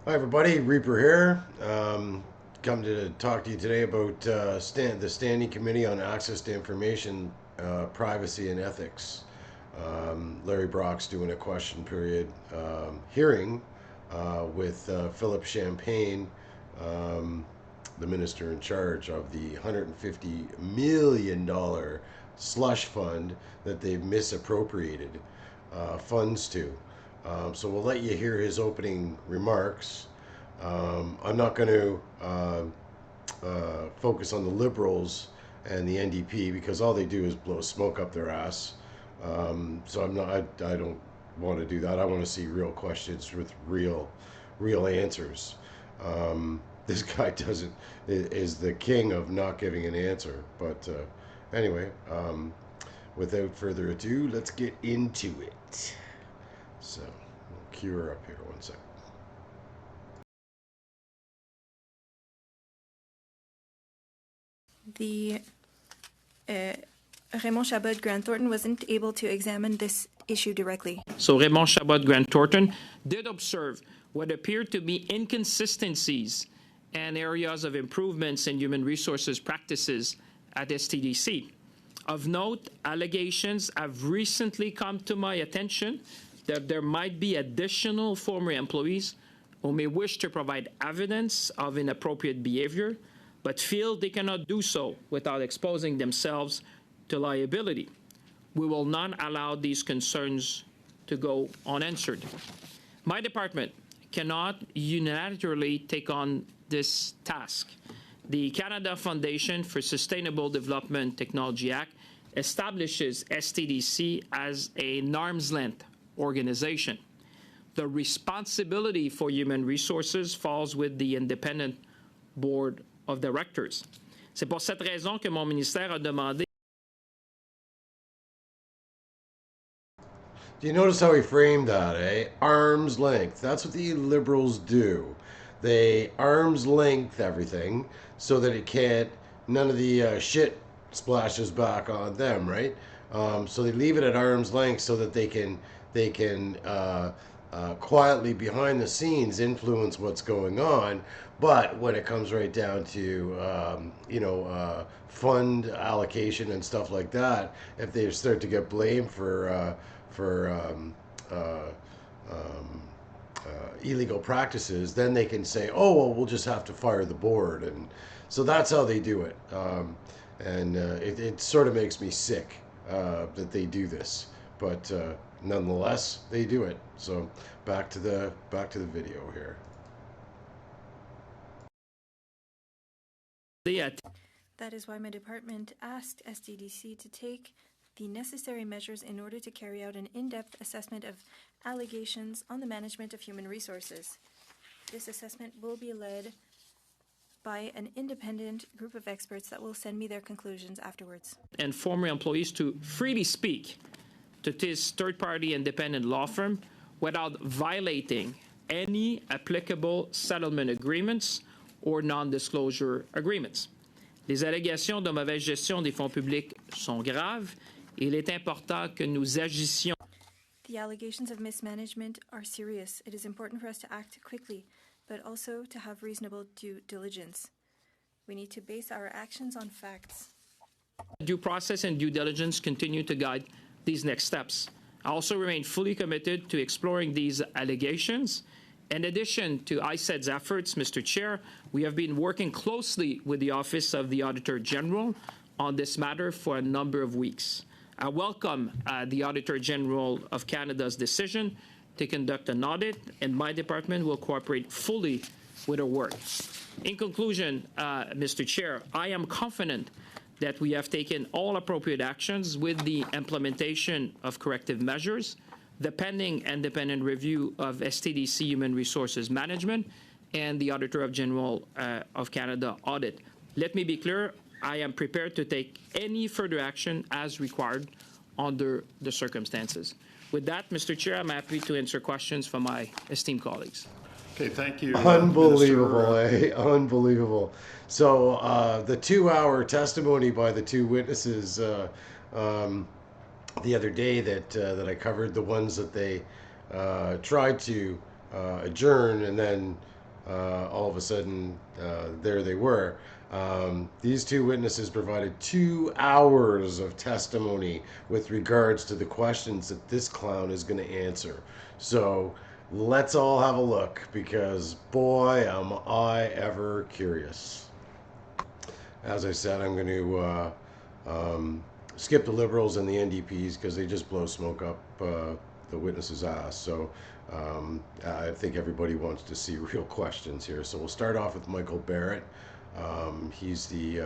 Hi, everybody. Reaper here. Come to talk to you today about the Standing Committee on Access to Information, Privacy and Ethics. Larry Brock's doing a question period hearing with Philip Champagne, um, the minister in charge of the $150 million slush fund that they've misappropriated funds to. So we'll let you hear his opening remarks. I'm not going to focus on the Liberals and the NDP because all they do is blow smoke up their ass. So I'm not. I don't want to do that. I want to see real questions with real answers. This guy doesn't is the king of not giving an answer. But anyway, without further ado, let's get into it. So, we'll cue her up here. One sec. The Raymond Chabot Grant Thornton wasn't able to examine this issue directly. So Raymond Chabot Grant Thornton did observe what appeared to be inconsistencies and areas of improvements in human resources practices at STDC. Of note, allegations have recently come to my attention that there might be additional former employees who may wish to provide evidence of inappropriate behavior, but feel they cannot do so without exposing themselves to liability. We will not allow these concerns to go unanswered. My department cannot unilaterally take on this task. The Canada Foundation for Sustainable Development Technology Act establishes STDC as an arm's length organization. The responsibility for human resources falls with the independent board of directors. C'est pour cette raison que mon ministère a demandé. Do you notice how he framed that, eh? Arm's length. That's what the Liberals do. They arm's length everything so that it can't, none of the shit splashes back on them, right? So they leave it at arm's length so that they can quietly behind the scenes influence what's going on. But when it comes right down to fund allocation and stuff like that, if they start to get blamed for illegal practices, then they can say, "Oh well, we'll just have to fire the board," and so that's how they do it. It sort of makes me sick that they do this, but nonetheless, they do it. So back to the video here. That is why my department asked STDC to take the necessary measures in order to carry out an in-depth assessment of allegations on the management of human resources. This assessment will be led by an independent group of experts that will send me their conclusions afterwards. And former employees to freely speak to this third-party independent law firm without violating any applicable settlement agreements or non-disclosure agreements. Les allégations de mauvaise gestion des fonds publics sont graves et il est important que nous agissions. The allegations of mismanagement are serious. It is important for us to act quickly, but also to have reasonable due diligence. We need to base our actions on facts. Due process and due diligence continue to guide these next steps. I also remain fully committed to exploring these allegations. In addition to ISED's efforts, Mr. Chair, we have been working closely with the Office of the Auditor General on this matter for a number of weeks. I welcome the Auditor General of Canada's decision to conduct an audit, and my department will cooperate fully with her work. In conclusion, Mr. Chair, I am confident that we have taken all appropriate actions with the implementation of corrective measures, the pending independent review of STDC Human Resources Management, and the Auditor General of Canada audit. Let me be clear, I am prepared to take any further action as required under the circumstances. With that, Mr. Chair, I'm happy to answer questions from my esteemed colleagues. Okay, thank you. Unbelievable, Unbelievable. So the 2-hour testimony by the two witnesses the other day that I covered, the ones that they tried to adjourn, and then all of a sudden, there they were. These two witnesses provided 2 hours of testimony with regards to the questions that this clown is going to answer. So let's all have a look, because boy, am I ever curious. As I said, I'm going to skip the Liberals and the NDPs because they just blow smoke up the witness's ass. So I think everybody wants to see real questions here. So we'll start off with Michael Barrett. He's the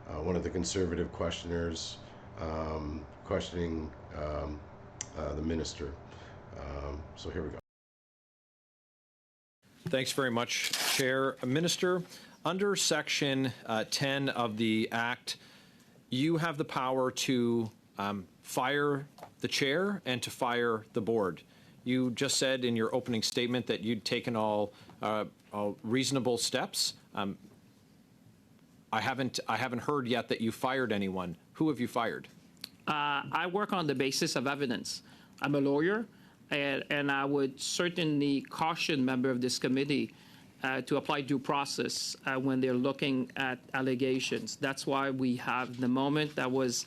one of the Conservative questioners questioning the minister. So here we go. Thanks very much, Chair. Minister, under Section 10 of the Act, you have the power to fire the chair and to fire the board. You just said in your opening statement that you'd taken all reasonable steps. I haven't heard yet that you fired anyone. Who have you fired? I work on the basis of evidence. I'm a lawyer, and I would certainly caution members of this committee to apply due process when they're looking at allegations. That's why we have, the moment that was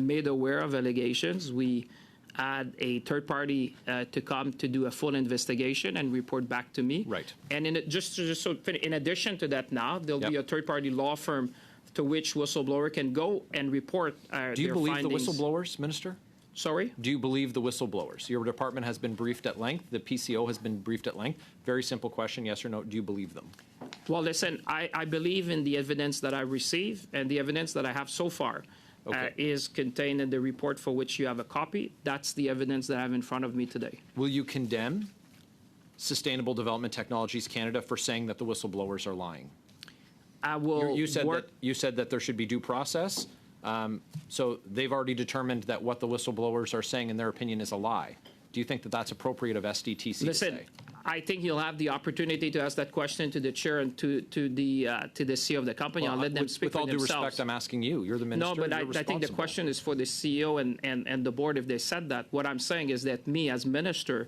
made aware of allegations, we had a third party to come to do a full investigation and report back to me. Right. And in addition to that, now there'll be a third party law firm to which whistleblower can go and report Do you their believe findings. the whistleblowers, Minister? Sorry? Do you believe the whistleblowers? Your department has been briefed at length. The PCO has been briefed at length. Very simple question, yes or no. Do you believe them? Well, listen, I believe in the evidence that I receive, and the evidence that I have so far is contained in the report for which you have a copy. That's the evidence that I have in front of me today. Will you condemn Sustainable Development Technologies Canada for saying that the whistleblowers are lying? I will You said that there should be due process. So they've already determined that what the whistleblowers are saying in their opinion is a lie. Do you think that that's appropriate of SDTC to say? I think you'll have the opportunity to ask that question to the chair and to the CEO of the company. Well, I'll let them speak for with all themselves. due respect, I'm asking you. You're the minister. No, but you're I think the question is for the CEO and the board if they said that. What I'm saying is that me as minister,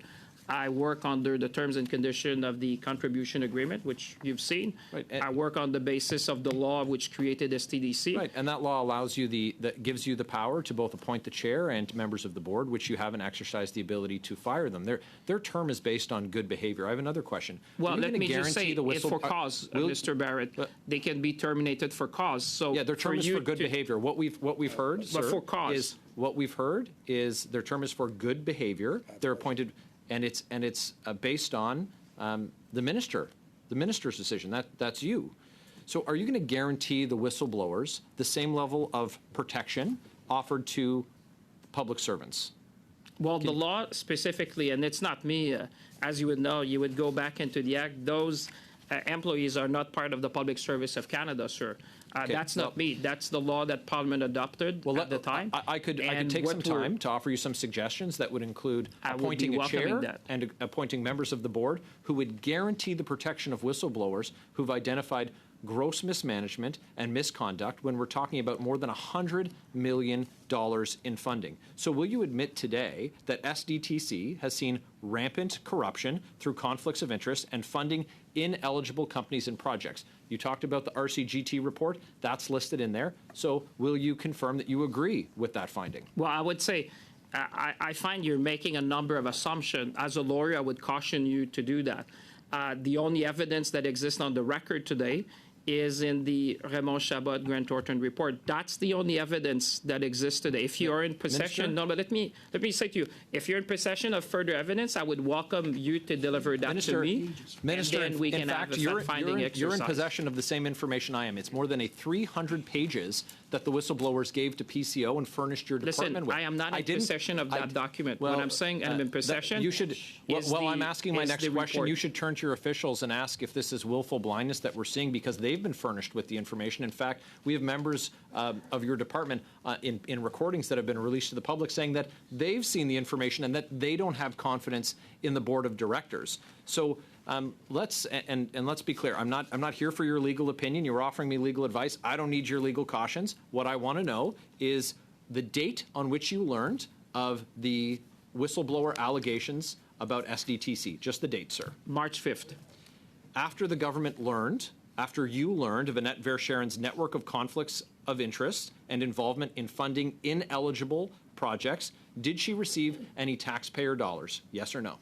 I work under the terms and conditions of the contribution agreement, which you've seen. Right, I work on the basis of the law which created STDC. Right, and that law allows you that gives you the power to both appoint the chair and members of the board, which you haven't exercised the ability to fire them. Their term is based on good behavior. I have another question. Well, let me just say, if for cause, Mr. Barrett, they can be terminated for cause. So yeah, their term is for good behavior. What we've heard, sir, for cause. is what we've heard is their term is for good behavior. They're appointed. And it's based on the minister's decision. That's you. So are you going to guarantee the whistleblowers the same level of protection offered to public servants? Well, the law specifically, and it's not me, as you would know, you would go back into the Act. Those employees are not part of the Public Service of Canada, sir. That's not me. That's the law that Parliament adopted at the time. I could take some time to offer you some suggestions that would include appointing a chair and appointing members of the board who would guarantee the protection of whistleblowers who've identified gross mismanagement and misconduct when we're talking about more than $100 million in funding. So will you admit today that SDTC has seen rampant corruption through conflicts of interest and funding ineligible companies and projects? You talked about the RCGT report. That's listed in there. So will you confirm that you agree with that finding? Well, I would say I find you're making a number of assumptions. As a lawyer, I would caution you to do that. The only evidence that exists on the record today is in the Raymond Chabot Grant Thornton report. That's the only evidence that exists today. If you are in possession, no, but let me say to you, if you're in possession of further evidence, I would welcome you to deliver that to me. Minister, and then we can have a fact-finding exercise. You're in possession of the same information I am. It's more than 300 pages that the whistleblowers gave to PCO and furnished your department with. I am not in possession of that document. Well, what I'm saying, I'm in possession. You should. Well, I'm asking my next question. You should turn to your officials and ask if this is willful blindness that we're seeing, because they've been furnished with the information. In fact, we have members of your department in recordings that have been released to the public saying that they've seen the information and that they don't have confidence in the board of directors. So let's be clear. I'm not here for your legal opinion. You're offering me legal advice. I don't need your legal cautions. What I want to know is the date on which you learned of the whistleblower allegations about SDTC? Just the date, sir. March 5th. After the government learned, after you learned of Annette Verscharen's network of conflicts of interest and involvement in funding ineligible projects, did she receive any taxpayer dollars? Yes or no?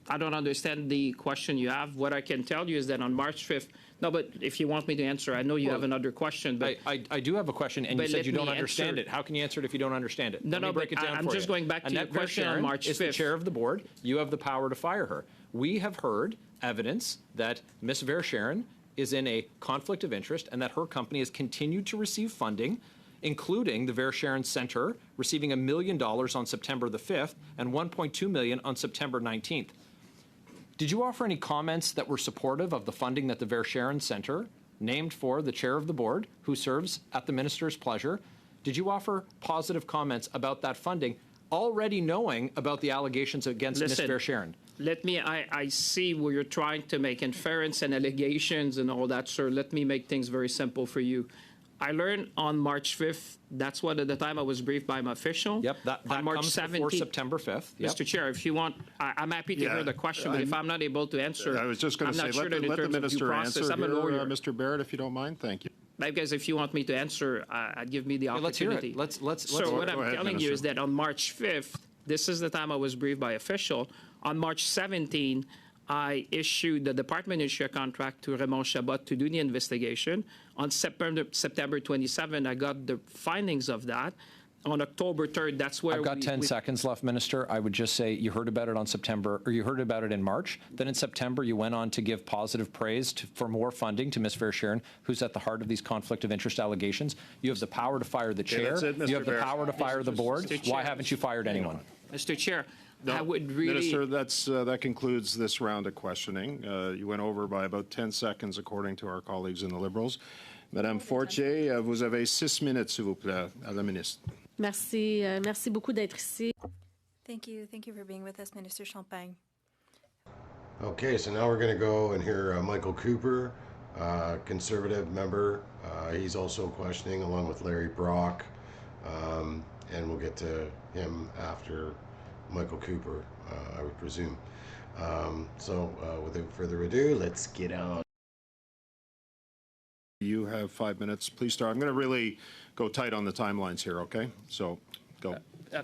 I don't understand the question you have. What I can tell you is that on March 5th, no, but if you want me to answer, I know you have another question. But I do have a question, and you said you don't understand it. How can you answer it if you don't understand it? No, no, but I'm just going back to your question on March 5th. Is the chair of the board. You have the power to fire her. We have heard evidence that Ms. Verscharen is in a conflict of interest and that her company has continued to receive funding, including the Verscharen Center receiving $1 million on September the 5th and $1.2 million on September 19th. Did you offer any comments that were supportive of the funding that the Verscharen Center, named for the chair of the board, who serves at the minister's pleasure, did you offer positive comments about that funding, already knowing about the allegations against Ms. Verscharen? I see where you're trying to make inference and allegations and all that, sir. Let me make things very simple for you. I learned on March 5th, that's what at the time I was briefed by my official. Yep, that March comes 17th, before September 5th. Yep. Mr. Chair, if you want, I'm happy to hear the question, but if I'm not able to answer, I was just going to say, let the minister answer here, Mr. Barrett, if you don't mind. Thank you. Because if you want me to answer, give me the opportunity. Let's hear it. So what I'm telling you is that on March 5th, this is the time I was briefed by official. On March 17, the department issued a contract to Raymond Chabot to do the investigation. On September 27, I got the findings of that. On October 3rd, that's where I've got 10 seconds left, Minister. I would just say you heard about it on September, or you heard about it in March. Then in September, you went on to give positive praise for more funding to Ms. Verscharen, who's at the heart of these conflict of interest allegations. You have the power to fire the chair. You have the power to fire the board. Why haven't you fired anyone? Mr. Chair, no, I would really... Minister, that concludes this round of questioning. You went over by about 10 seconds, according to our colleagues in the Liberals. Madame Fortier, vous avez 6 minutes, s'il vous plaît, à la ministre. Merci, merci beaucoup d'être ici. Thank you for being with us, Minister Champagne. Okay, so now we're going to go and hear Michael Cooper, Conservative member. He's also questioning along with Larry Brock, and we'll get to him after Michael Cooper, I would presume. So without further ado, let's get on. You have 5 minutes. Please start. I'm going to really go tight on the timelines here, okay? So go.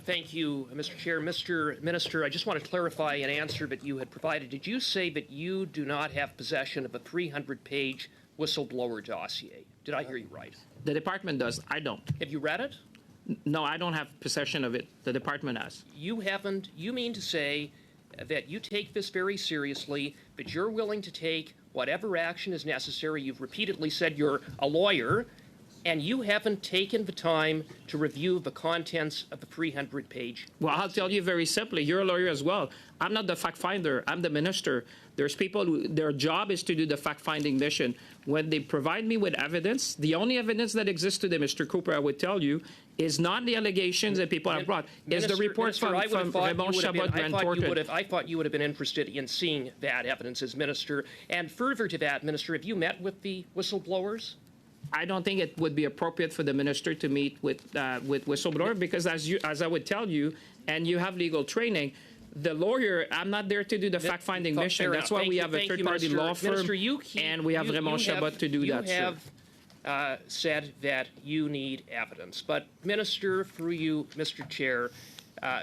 Thank you, Mr. Chair. Mr. Minister, I just want to clarify an answer that you had provided. Did you say that you do not have possession of a 300-page whistleblower dossier? Did I hear you right? The department does. I don't. Have you read it? No, I don't have possession of it. The department has. You haven't. You mean to say that you take this very seriously, but you're willing to take whatever action is necessary. You've repeatedly said you're a lawyer, and you haven't taken the time to review the contents of the 300-page. Well, I'll tell you very simply, you're a lawyer as well. I'm not the fact finder. I'm the minister. There's people who, their job is to do the fact-finding mission. When they provide me with evidence, the only evidence that exists today, Mr. Cooper, I would tell you, is not the allegations that people have brought. Is the report from Raymond Chabot, Grant Thornton. I thought you would have been interested in seeing that evidence as minister. And further to that, Minister, have you met with the whistleblowers? I don't think it would be appropriate for the minister to meet with whistleblower because, as I would tell you, and you have legal training, the lawyer, I'm not there to do the fact-finding mission. That's why we have a third-party law firm, and we have Raymond Chabot to do that. You have said that you need evidence. But, Minister, through you, Mr. Chair,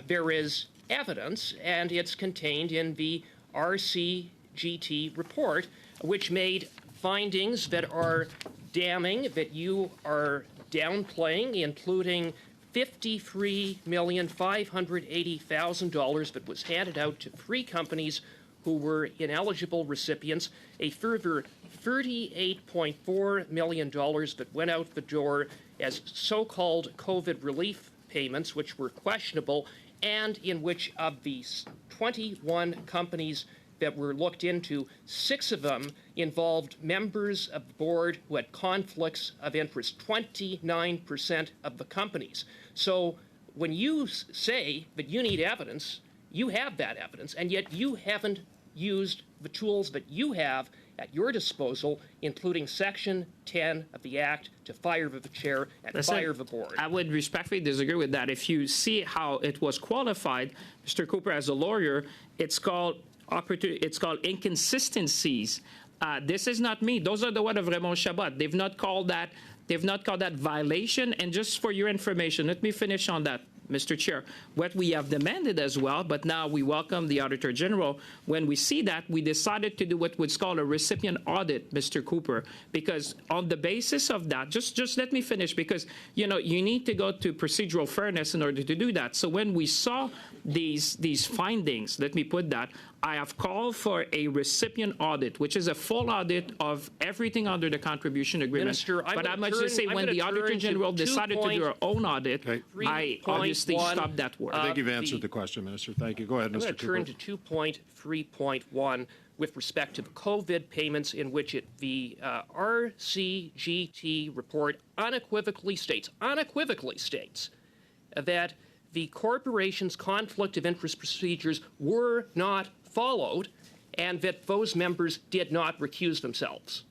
there is evidence, and it's contained in the RCGT report, which made findings that are damning, that you are downplaying, including $53,580,000 that was handed out to 3 companies who were ineligible recipients, a further $38.4 million that went out the door as so-called COVID relief payments, which were questionable, and in which of these 21 companies that were looked into, 6 of them involved members of the board who had conflicts of interest, 29% of the companies. So when you say that you need evidence, you have that evidence, and yet you haven't used the tools that you have at your disposal, including Section 10 of the Act, to fire the chair and fire the board. I would respectfully disagree with that. If you see how it was qualified, Mr. Cooper, as a lawyer, it's called inconsistencies. This is not me. Those are the words of Raymond Chabot. They've not called that violation. And just for your information, let me finish on that, Mr. Chair. What we have demanded as well, but now we welcome the Auditor General. When we see that, we decided to do what was called a recipient audit, Mr. Cooper, because on the basis of that, just let me finish, because, you know, you need to go to procedural fairness in order to do that. So when we saw these findings, let me put that, I have called for a recipient audit, which is a full audit of everything under the contribution agreement. Minister, but I must just say, when the Auditor General decided to do her own audit, I obviously stopped that work. I think you've answered the question, Minister. Thank you. Go ahead, Mr. Cooper. I'm going to turn to 2.3.1 with respect to the COVID payments, in which the RCGT report unequivocally states that the corporation's conflict of interest procedures were not followed, and that those members did not recuse themselves.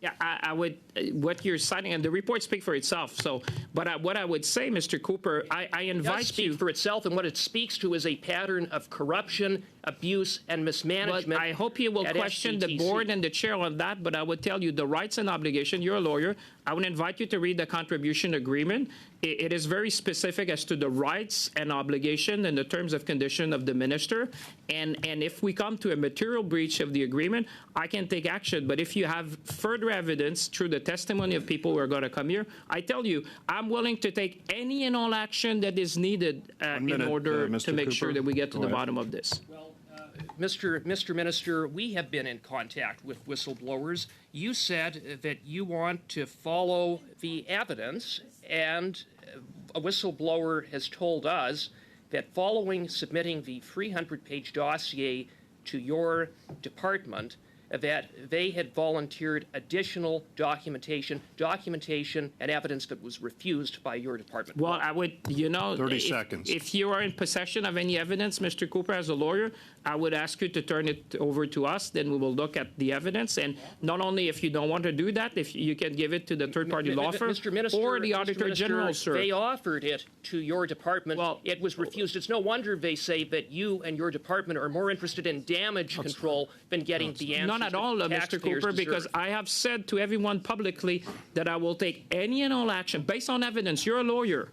Yeah, I would, what you're citing, and the report speaks for itself. So, but what I would say, Mr. Cooper, I invite speak you. for itself, and what it speaks to is a pattern of corruption, abuse, and mismanagement. Well, I hope you will question the board and the chair on that, but I would tell you the rights and obligation. You're a lawyer. I would invite you to read the contribution agreement. It is very specific as to the rights and obligation and the terms of condition of the minister. And if we come to a material breach of the agreement, I can take action. But if you have further evidence through the testimony of people who are going to come here, I tell you, I'm willing to take any and all action that is needed in order to make sure that we get to the bottom of this. Well, Mr. Minister, we have been in contact with whistleblowers. You said that you want to follow the evidence, and a whistleblower has told us that following submitting the 300-page dossier to your department, that they had volunteered additional documentation and evidence that was refused by your department. Well, I would, 30 seconds. If you are in possession of any evidence, Mr. Cooper, as a lawyer, I would ask you to turn it over to us. Then we will look at the evidence. And not only if you don't want to do that, if you can give it to the third-party law firm or the Auditor General, sir. They offered it to your department. Well, it was refused. It's no wonder they say that you and your department are more interested in damage control than getting the answers. Not at all, Mr. Cooper, because I have said to everyone publicly that I will take any and all action based on evidence. You're a lawyer.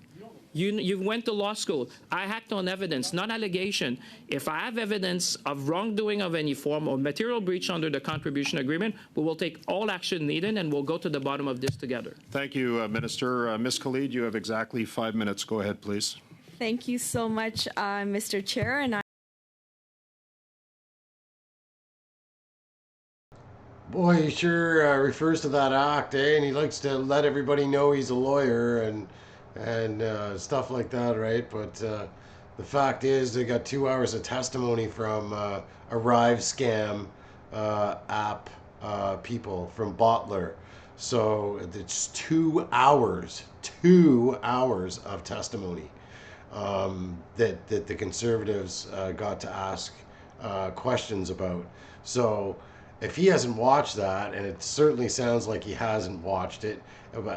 You went to law school. I act on evidence, not allegation. If I have evidence of wrongdoing of any form or material breach under the contribution agreement, we will take all action needed, and we'll go to the bottom of this together. Thank you, Minister. Ms. Khalid, you have exactly 5 minutes. Go ahead, please. Thank you so much, Mr. Chair. And Boy, he sure refers to that act, eh? And he likes to let everybody know he's a lawyer and stuff like that, right? But the fact is, they got 2 hours of testimony from ARRIVECAN app people from Bottler. So it's 2 hours of testimony that the Conservatives got to ask questions about. So if he hasn't watched that, and it certainly sounds like he hasn't watched it,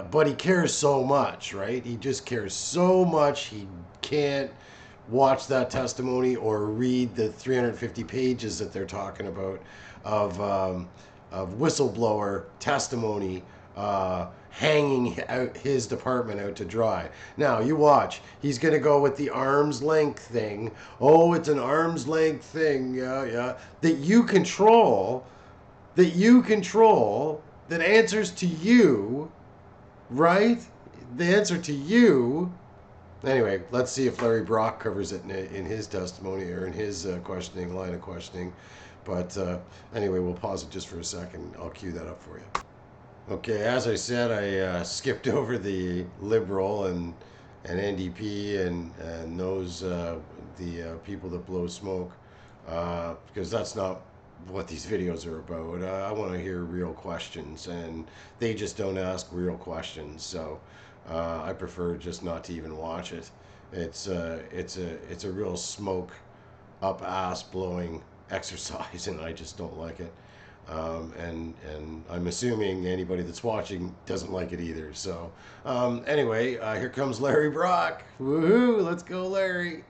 but he cares so much, right? He just cares so much he can't watch that testimony or read the 350 pages that they're talking about of whistleblower testimony hanging out his department out to dry. Now, you watch. He's going to go with the arm's length thing. Oh, it's an arm's length thing. Yeah. That you control, that answers to you, right? The answer to you. Anyway, let's see if Larry Brock covers it in his testimony or in his line of questioning. But anyway, we'll pause it just for a second. I'll cue that up for you. Okay, as I said, I skipped over the Liberal and NDP and those the people that blow smoke because that's not what these videos are about. I want to hear real questions, and they just don't ask real questions. So I prefer just not to even watch it. It's a real smoke up ass blowing exercise, and I just don't like it. And I'm assuming anybody that's watching doesn't like it either. So anyway, here comes Larry Brock. Woohoo! Let's go, Larry.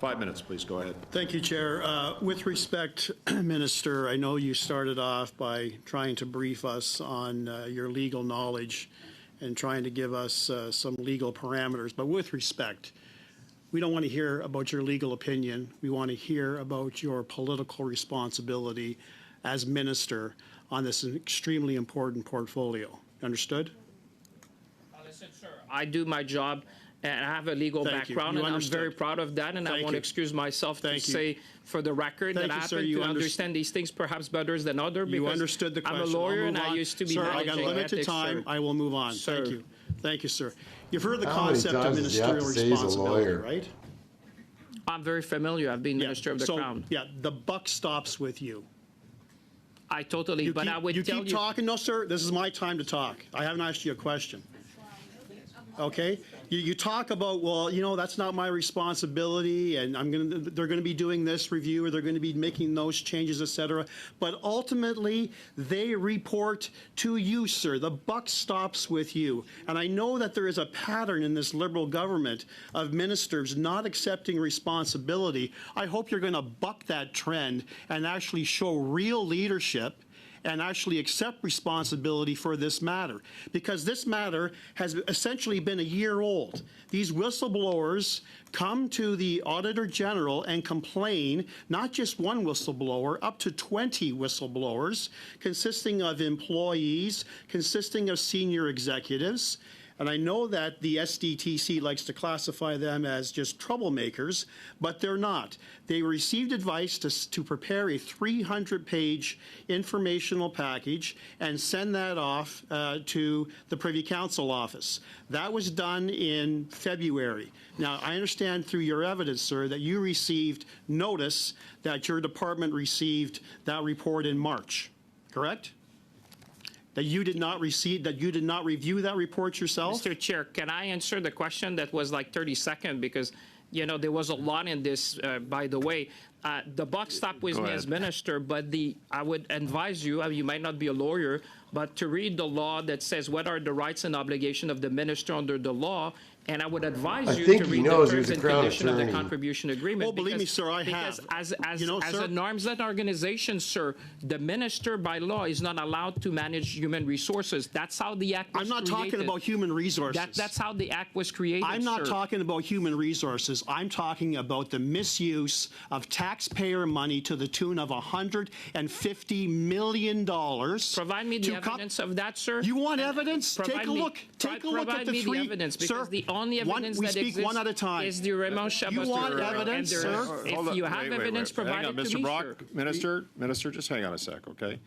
5 minutes, please. Go ahead. Thank you, Chair. With respect, Minister, I know you started off by trying to brief us on your legal knowledge and trying to give us some legal parameters. But with respect, we don't want to hear about your legal opinion. We want to hear about your political responsibility as Minister on this extremely important portfolio. Understood? Listen, sir, I do my job, and I have a legal background, and I'm very proud of that, and I want to excuse myself to say for the record that I happen to understand these things perhaps better than others, because you understood the question. I'm a lawyer and I used to be managing ethics. Sir, I got limited time. Sir. I will move on. Sir. Thank you. Thank you, sir. You've heard the concept of ministerial responsibility, right? I'm very familiar. I've been Minister of the Crown. Yeah, the buck stops with you. I totally, but I would tell you. You keep talking? No, sir. This is my time to talk. I haven't asked you a question. Okay? You talk about, well, you know, that's not my responsibility, and they're going to be doing this review, or they're going to be making those changes, et cetera. But ultimately, they report to you, sir. The buck stops with you. And I know that there is a pattern in this Liberal government of ministers not accepting responsibility. I hope you're going to buck that trend and actually show real leadership and actually accept responsibility for this matter, because this matter has essentially been a year old. These whistleblowers come to the Auditor General and complain, not just one whistleblower, up to 20 whistleblowers, consisting of employees, consisting of senior executives. And I know that the SDTC likes to classify them as just troublemakers, but they're not. They received advice to prepare a 300-page informational package and send that off to the Privy Council office. That was done in February. Now, I understand through your evidence, sir, that you received notice that your department received that report in March, correct? That you did not receive, that you did not review that report yourself? Mr. Chair, can I answer the question that was like 30 seconds? Because, you know, there was a lot in this, by the way. The buck stopped with me as minister, but I would advise you, you might not be a lawyer, but to read the law that says what are the rights and obligations of the minister under the law, and I would advise you to read the terms and conditions of the contribution agreement. Oh, believe me, sir, I have. Because as an arm's-length organization, sir, the minister by law is not allowed to manage human resources. That's how the act was created. I'm not talking about human resources. That's how the act was created, I'm not talking about human resources. I'm talking about the misuse of taxpayer money to the tune of $150 million. Provide me the evidence of that, sir. You want evidence? Take a look. Take a look at the three. The evidence, because the only evidence that exists one at a time. Is the Raymond Chabot. You want evidence, sir? If you have evidence, provide it to Mr. me, Brock, sir. Minister, just hang on a sec, okay?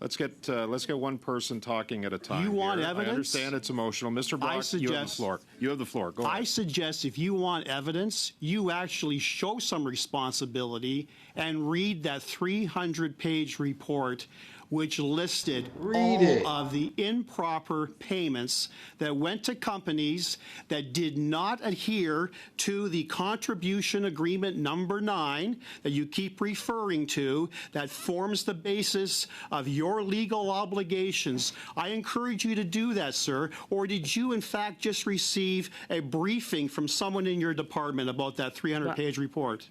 Let's get one person talking at a time. You want here. evidence? I understand it's emotional. Mr. Brock, you have the floor. You have the floor. Go ahead. I suggest if you want evidence, you actually show some responsibility and read that 300-page report which listed all of the improper payments that went to companies that did not adhere to the contribution agreement number 9 that you keep referring to, that forms the basis of your legal obligations. I encourage you to do that, sir. Or did you, in fact, just receive a briefing from someone in your department about that 300-page report?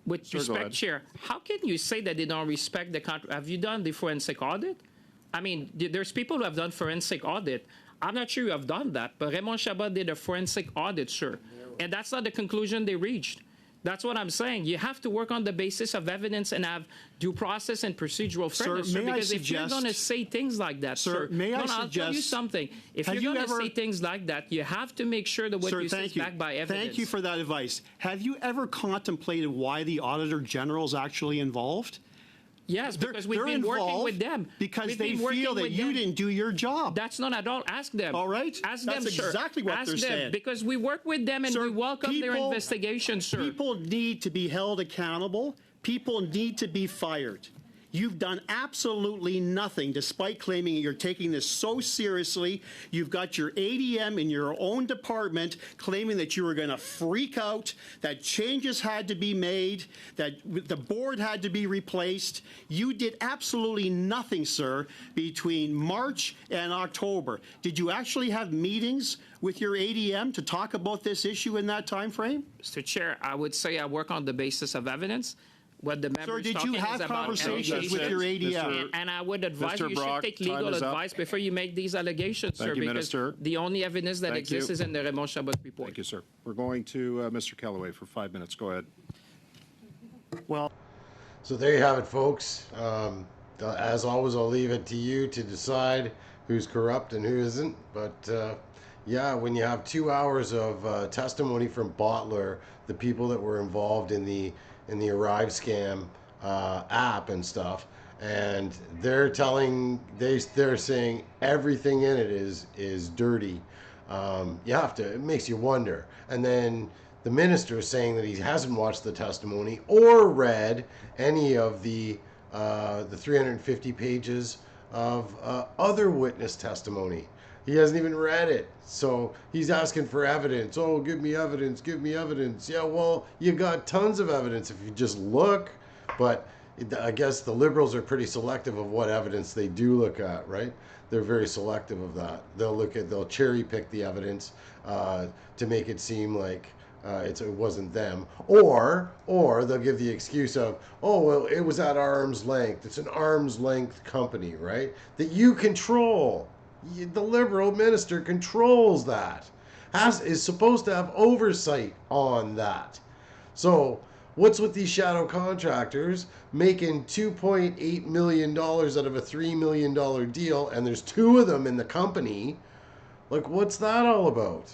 With respect, Chair, how can you say that they don't respect the contract? Have you done the forensic audit? I mean, there's people who have done forensic audit. I'm not sure you have done that, but Raymond Chabot did a forensic audit, sir. And that's not the conclusion they reached. That's what I'm saying. You have to work on the basis of evidence and have due process and procedural fairness, sir, because if you're going to say things like that, sir, I'll tell you something. If you're going to say things like that, you have to make sure that what you say is backed by evidence. Thank you for that advice. Have you ever contemplated why the Auditor General is actually involved? Yes, because we've been working with them. Because they feel that you didn't do your job. That's not at all. Ask them. All right? Ask them, sir. That's exactly what they're saying. Because we work with them and we welcome their investigation, sir. People need to be held accountable. People need to be fired. You've done absolutely nothing, despite claiming you're taking this so seriously. You've got your ADM in your own department claiming that you were going to freak out, that changes had to be made, that the board had to be replaced. You did absolutely nothing, sir, between March and October. Did you actually have meetings with your ADM to talk about this issue in that time frame? Mr. Chair, I would say I work on the basis of evidence. What the member Sir, is did talking you have is about conversations with your ADM? And I would advise Mr. you Brock, should take time legal is up. advice before you make these allegations, Thank sir, you, because Minister. the only evidence that Thank exists you. is in the Raymond Chabot report. Thank you, sir. We're going to Mr. Kellaway for 5 minutes. Go ahead. Well, So there you have it, folks. As always, I'll leave it to you to decide who's corrupt and who isn't. But yeah, when you have 2 hours of testimony from Bottler, the people that were involved in the Arrive scam app and stuff, and they're saying everything in it is dirty. It makes you wonder. And then the minister is saying that he hasn't watched the testimony or read any of the 350 pages of other witness testimony. He hasn't even read it. So he's asking for evidence. Oh, give me evidence, give me evidence. Yeah, well, you got tons of evidence if you just look. But I guess the Liberals are pretty selective of what evidence they do look at, right? They're very selective of that. They'll cherry pick the evidence to make it seem like it wasn't them, or they'll give the excuse of, oh well, it was at arm's length. It's an arm's length company, right? That you control. The Liberal minister controls that. Is supposed to have oversight on that. So what's with these shadow contractors making $2.8 million out of a $3 million deal, and there's 2 of them in the company? Like, what's that all about?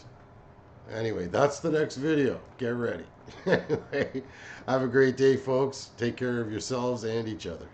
Anyway, that's the next video. Get ready. Anyway, have a great day, folks. Take care of yourselves and each other.